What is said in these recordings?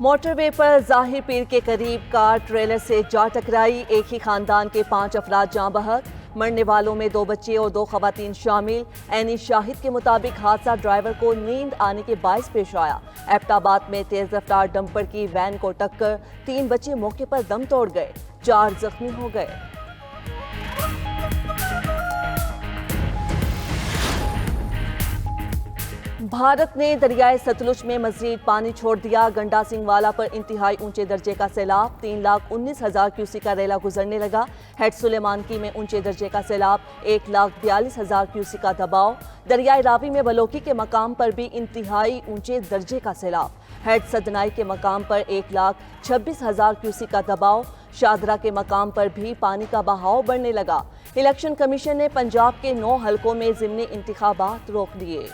Motorway पर जाहिर पीर के करीब कार ट्रेलर से जा टकराई। एक ही खानदान के 5 अफराद जाँ बहक। मरने वालों में 2 बच्चे और 2 खवातीन शामिल। एनी शाहिद के मुताबिक हादसा ड्राइवर को नींद आने के बायस पेश आया। एबटाबाद में तेज रफ्तार डंपर की वैन को टक्कर, 3 बच्चे मौके पर दम तोड़ गए, 4 जख्मी हो गए। भारत ने दरियाए सतलुज में मजीद पानी छोड़ दिया। गंडा सिंह वाला पर इंतहाई ऊंचे दर्जे का सैलाब, 3,19,000 क्यूसिक का रेला गुजरने लगा। हेड सुलेमानकी में ऊंचे दर्जे का सैलाब, 1,42,000 क्यूसिक का दबाव। दरियाए रावी में बलोकी के मकाम पर भी इंतहाई ऊंचे दर्जे का सैलाब। हेड सदनाई के मकाम पर 1,26,000 क्यूसिक का दबाव। शादरा के मकाम पर भी पानी का बहाव बढ़ने लगा। इलेक्शन कमीशन ने पंजाब के 9 हलकों में ज़िमनी इंतखाबात रोक दिए।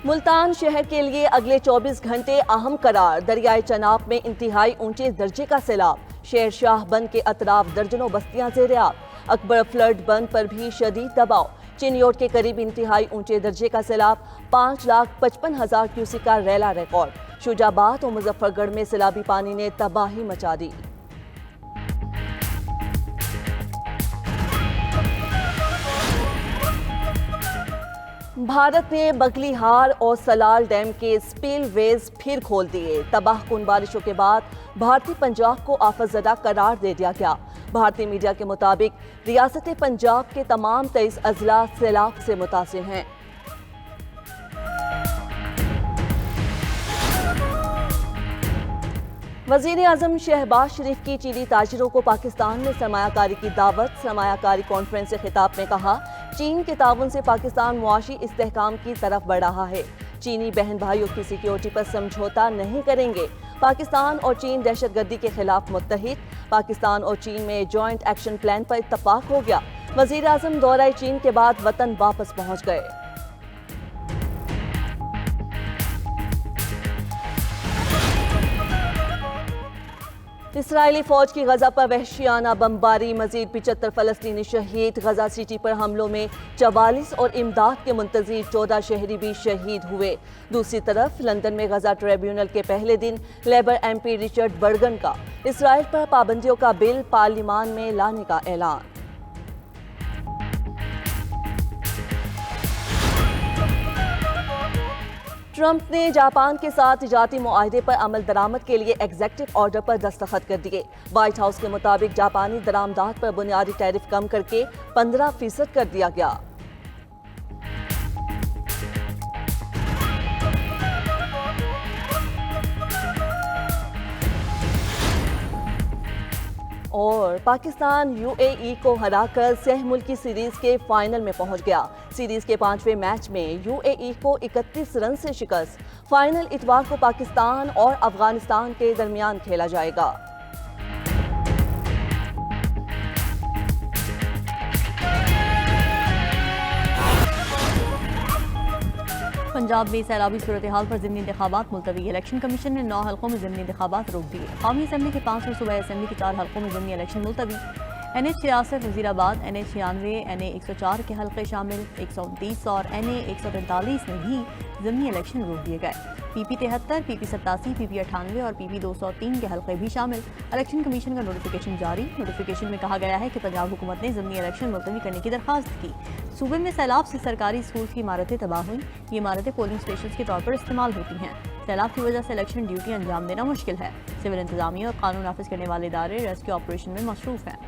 मुल्तान शहर के लिए अगले 24 घंटे अहम करार। दरियाए चनाब में इंतहाई ऊंचे दर्जे का सैलाब। शेर शाह बंद के अतराफ दर्जनों बस्तियां ज़ेर-ए-आब। अकबर फ्लड बंद पर भी शदीद दबाव। चिनियोट के करीब इंतहाई ऊंचे दर्जे का सैलाब, 5,55,000 क्यूसिक का रेला रिकॉर्ड। शुजाबाद और मुजफ्फरगढ़ में सैलाबी पानी ने तबाही मचा दी। भारत ने बगलीहार और सलाल डैम के स्पिलवेज फिर खोल दिए। तबाहकुन बारिशों के बाद भारतीय पंजाब को आफतज़दा करार दे दिया गया। भारतीय मीडिया के मुताबिक रियासत पंजाब के तमाम 23 अजला सैलाब से मुतासिर हैं। वज़ीर-ए-आज़म शहबाज शरीफ की चीनी ताजिरों को पाकिस्तान में सरमायाकारी की दावत। सरमायाकारी कॉन्फ्रेंस से खिताब में कहा, चीन के ताउन से पाकिस्तान मुआशी इस्तेहकाम की तरफ बढ़ रहा है। चीनी बहन भाइयों की सिक्योरिटी पर समझौता नहीं करेंगे। पाकिस्तान और चीन दहशतगर्दी के खिलाफ मुत्तहिद। पाकिस्तान और चीन में जॉइंट एक्शन प्लान पर इत्तफाक हो गया। वज़ीर-ए-आज़म दौरा चीन के बाद वतन वापस पहुंच गए। इसराइली फौज की गजा पर वहशियाना बमबारी, मजीद 75 फलस्तीनी शहीद। गजा सिटी पर हमलों में 44 और इमदाद के मुंतजिर 14 शहरी भी शहीद हुए। दूसरी तरफ लंदन में गजा ट्रिब्यूनल के पहले दिन लेबर MP रिचर्ड बर्गन का इसराइल पर पाबंदियों का बिल पार्लिमान में लाने का ऐलान। ट्रंप ने जापान के साथ तिजारती मुआहदे पर अमल दरामद के लिए एग्जीक्यूटिव ऑर्डर पर दस्तखत कर दिए। व्हाइट हाउस के मुताबिक जापानी दरामदात पर बुनियादी टैरिफ कम करके 15% कर दिया गया। और पाकिस्तान UAE को हराकर सह मुल्की सीरीज के फाइनल में पहुंच गया। सीरीज के 5वें मैच में UAE को 31 रन से शिकस्त। फाइनल इतवार को पाकिस्तान और अफगानिस्तान के दरमियान खेला जाएगा। पंजाब में सैलाबी सूरत हाल पर ज़िमनी इंतखाबात मुलतवी। इलेक्शन कमीशन ने 9 हलकों में ज़िमनी इंतखाबात रोक दिए। कौमी असम्बली के 5 और सूबाई असम्बली के 4 हलकों में ज़िमनी इलेक्शन मुलतवी। NH 66 वज़ीराबाद, NH 96, NA 104 के हल्के शामिल, 129 और NA 145 में भी ज़िमनी इलेक्शन रोक दिए गए। PP 73, PP 87, PP 98 और PP 203 के हल्के भी शामिल। इलेक्शन कमीशन का नोटिफिकेशन जारी। नोटिफिकेशन में कहा गया है कि पंजाब हुकूमत ने ज़िमनी इलेक्शन मुलतवी करने की दरख्वास्त की। सूबे में सैलाब से सरकारी स्कूल की इमारतें तबाह हुई। ये इमारतें पोलिंग स्टेशन के तौर पर इस्तेमाल होती हैं। सैलाब की वजह से इलेक्शन ड्यूटी अंजाम देना मुश्किल है। सिविल इंतजामिया और कानून नाफिज करने वाले इदारे रेस्क्यू ऑपरेशन में मसरूफ हैं।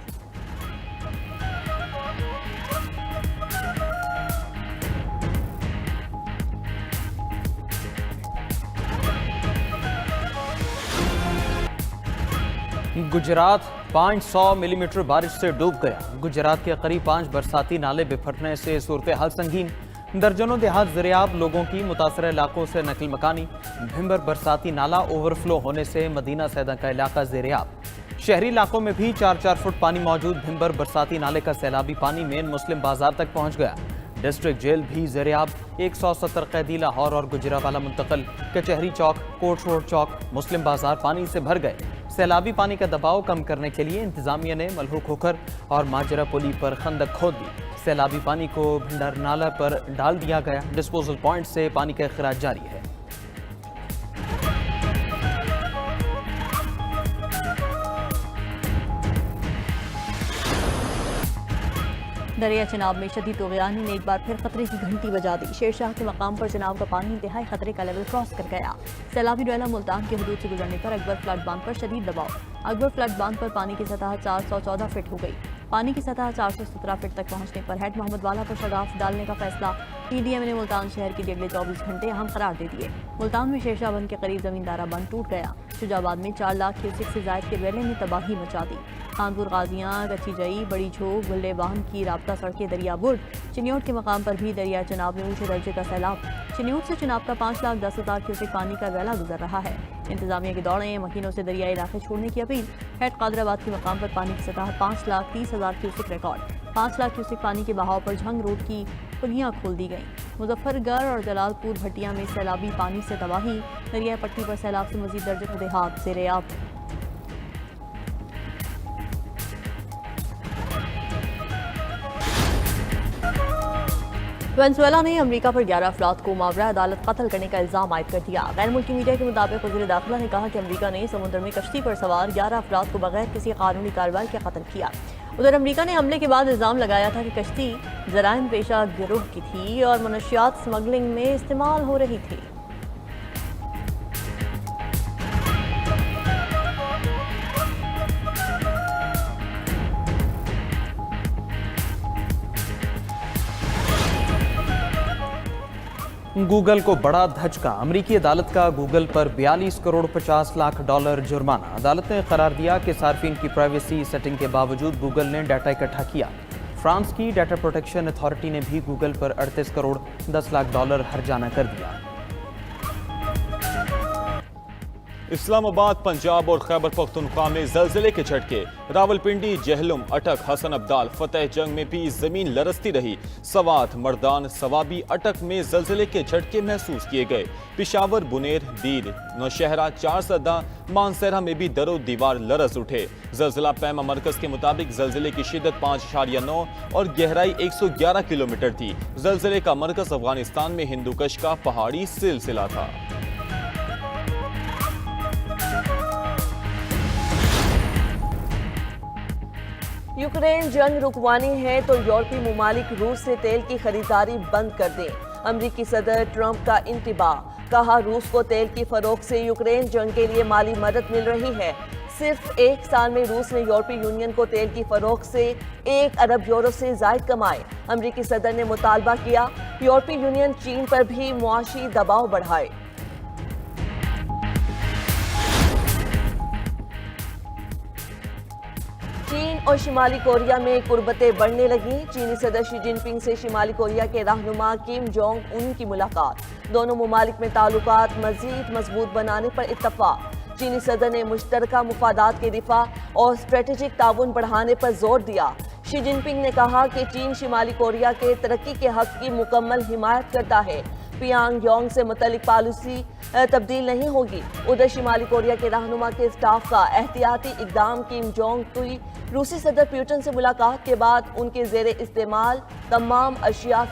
गुजरात 500 मिलीमीटर बारिश से डूब गया। गुजरात के करीब 5 बरसाती नाले बिफरने से सूरत हाल संगीन। दर्जनों देहात ज़ेर-ए-आब, लोगों की मुतासर इलाकों से नकल मकानी। भिंबर बरसाती नाला ओवरफ्लो होने से मदीना सैदा का इलाका ज़ेर-ए-आब। शहरी इलाकों में भी 4-4 फुट पानी मौजूद। भिंबर बरसाती नाले का सैलाबी पानी मेन मुस्लिम बाजार तक पहुँच गया। डिस्ट्रिक्ट जेल भी ज़ेर-ए-आब। 170 कैदी लाहौर और गुजरावाला मुंतकिल। कचहरी चौक, कोट रोड चौक, मुस्लिम बाजार पानी से भर गए। सैलाबी पानी का दबाव कम करने के लिए इंतजामिया ने मलहू खोखर और माजरा पुली पर खंदक खोद दी। सैलाबी पानी को भंडार नाला पर डाल दिया गया। डिस्पोजल पॉइंट से पानी का अखराज जारी है। दरिया चिनाब में शदीद तूग़यानी ने एक बार फिर खतरे की घंटी बजा दी। शेरशाह के मकाम पर चिनाब का पानी इंतहाई खतरे का लेवल क्रॉस कर गया। सैलाबी डोला मुल्तान के हदूद से गुजरने पर अकबर फ्लड बांध पर शदीद दबाव। अकबर फ्लड बांध पर पानी की सतह 414 फीट हो गई। पानी की सतह 417 फीट तक पहुंचने पर हेड मोहम्मद वाला पर शगाफ डालने का फैसला। पीडीएम ने मुल्तान शहर के लिए अगले 24 घंटे अहम करार दे दिए। मुल्तान में शेरशाह बंद के करीब जमींदारा बंद टूट गया। शुजाबाद में 4 लाख क्यूसेक से जायद के वेले ने तबाही मचा दी। खानपुर गाजियां, कच्ची जई, बड़ी झोंक, बुल्ले वाहन की राब्ता सड़कें दरिया बुर्ड। चिन्योट के मकाम पर भी दरिया चिनाब में ऊंचे दर्जे का सैलाब। चिन्योट से चिनाब का 5,10,000 क्यूसेक पानी का वेला गुजर रहा है। इंतजामिया के दौड़े मकीनों से दरियाई इलाके छोड़ने की अपील। हेड कादराबाद के मकाम पर पानी की सतह 5,30,000 क्यूसेक रिकॉर्ड। 5 लाख क्यूसेक पानी के बहाव पर झंग रोड की पुलियां खोल दी गईं। मुजफ्फरगढ़ और जलालपुर भटिया में सैलाबी पानी से तबाही। दरिया पट्टी पर सैलाब से मजीद दर्जनों देहात ज़ेर-ए-आब। वेनेजुएला ने अमेरिका पर 11 अफराद को मावरा अदालत कत्ल करने का इल्जाम आयद कर दिया। गैर मुल्की मीडिया के मुताबिक वज़ीर दाखिला ने कहा कि अमेरिका ने समुद्र में कश्ती पर सवार 11 अफराद को बगैर किसी कानूनी कार्रवाई के कत्ल किया। उधर अमेरिका ने हमले के बाद इल्जाम लगाया था कि कश्ती जराइम पेशा गिरोह की थी और मनशियात स्मगलिंग में इस्तेमाल हो रही थी। गूगल को बड़ा धचका। अमेरिकी अदालत का गूगल पर 42 करोड़ 50 लाख डॉलर जुर्माना। अदालत ने करार दिया कि सार्फिन की प्राइवेसी सेटिंग के बावजूद गूगल ने डाटा इकट्ठा किया। फ्रांस की डाटा प्रोटेक्शन अथॉरिटी ने भी गूगल पर 38 करोड़ 10 लाख डॉलर हर्जाना कर दिया। इस्लामाबाद, पंजाब और खैबर पख्तूनख्वा में जलजिले के झटके। रावलपिंडी, जहलुम, अटक, हसन अब्दाल, फतेह जंग में भी जमीन लरसती रही। सवात, मर्दान, सवाबी, अटक में जलजिले के झटके महसूस किए गए। पिशावर, बुनेर, दीर, नौशहरा, 4 सदा, मानसरा में भी दरो दीवार लरस उठे। जलजिला पैमा मरकज के मुताबिक जलजिले की शिद्दत 5.9 और गहराई 111 किलोमीटर थी। जलजिले का मरकज अफगानिस्तान में हिंदुकश का पहाड़ी सिलसिला था। यूक्रेन जंग रुकवानी है तो यूरोपीय ममालिक रूस से तेल की खरीदारी बंद कर दें। अमरीकी सदर ट्रंप का इंतबाह। कहा रूस को तेल की फरोख्त से यूक्रेन जंग के लिए माली मदद मिल रही है। सिर्फ 1 साल में रूस ने यूरोपीय यूनियन को तेल की फरोख्त से 1 अरब यूरो से जायद कमाए। अमरीकी सदर ने मुतालबा किया यूरोपीय यूनियन चीन पर भी मुआशी दबाव बढ़ाए। चीन और शिमाली कोरिया में कुर्बतें बढ़ने लगी। चीनी सदर शी जिनपिंग से शिमाली कोरिया के रहनुमा किम जोंग उन की मुलाकात। दोनों ममालिक में ताल्लुकात मजीद मजबूत बनाने पर इत्तफाक। चीनी सदर ने मुश्तरका मुफादात के दिफा और स्ट्रेटेजिक ताउन बढ़ाने पर जोर दिया। शी जिनपिंग ने कहा कि चीन शिमाली कोरिया के तरक्की के हक की मुकम्मल हिमायत करता है। पियांगयांग से मुतल्लिक पॉलिसी तब्दील नहीं होगी। उधर शिमाली कोरिया के रहनुमा के स्टाफ का एहतियाती इकदाम। किम जोंग तुई रूसी सदर प्यूटन से मुलाकात के बाद उनके जेरे इस्तेमाल तमाम अशिया।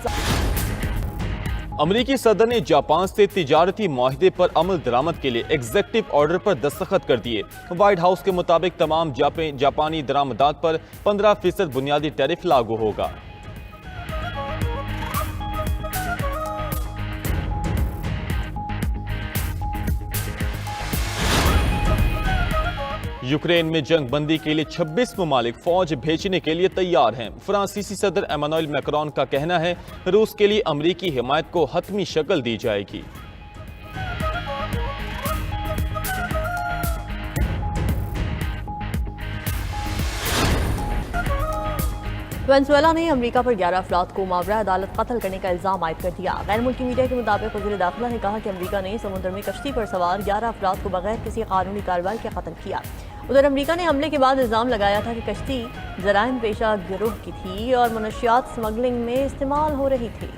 अमरीकी सदर ने जापान से तिजारती मुआहदे पर अमल दरामद के लिए एग्जेक्टिव ऑर्डर पर दस्तखत कर दिए। व्हाइट हाउस के मुताबिक तमाम जापानी दरामदात पर 15% बुनियादी टैरिफ लागू होगा। यूक्रेन में जंग बंदी के लिए 26 ममालिक फौज भेजने के लिए तैयार हैं। फ्रांसीसी सदर एमानुएल मैक्रोन का कहना है रूस के लिए अमरीकी हिमायत को हतमी शक्ल दी जाएगी। वेनेजुएला ने अमेरिका पर 11 अफराद को मावरा अदालत कत्ल करने का इल्जाम आयद कर दिया। गैर मुल्की मीडिया के मुताबिक वज़ीर दाखिला ने कहा कि अमेरिका ने समुद्र में कश्ती पर सवार 11 अफराद को बगैर किसी कानूनी कार्रवाई के कत्ल किया। उधर अमेरिका ने हमले के बाद इल्जाम लगाया था कि कश्ती जराइम पेशा गिरोह की थी और मनशियात स्मगलिंग में इस्तेमाल हो रही थी।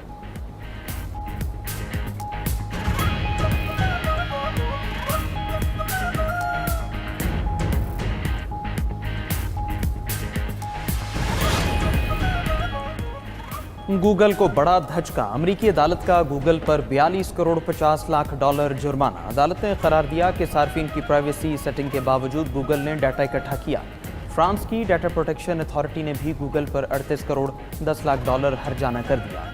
गूगल को बड़ा धचका। अमेरिकी अदालत का गूगल पर 42 करोड़ 50 लाख डॉलर जुर्माना। अदालत ने करार दिया कि सार्फिन की प्राइवेसी सेटिंग के बावजूद गूगल ने डाटा इकट्ठा किया। फ्रांस की डाटा प्रोटेक्शन अथॉरिटी ने भी गूगल पर 38 करोड़ 10 लाख डॉलर हर्जाना कर दिया।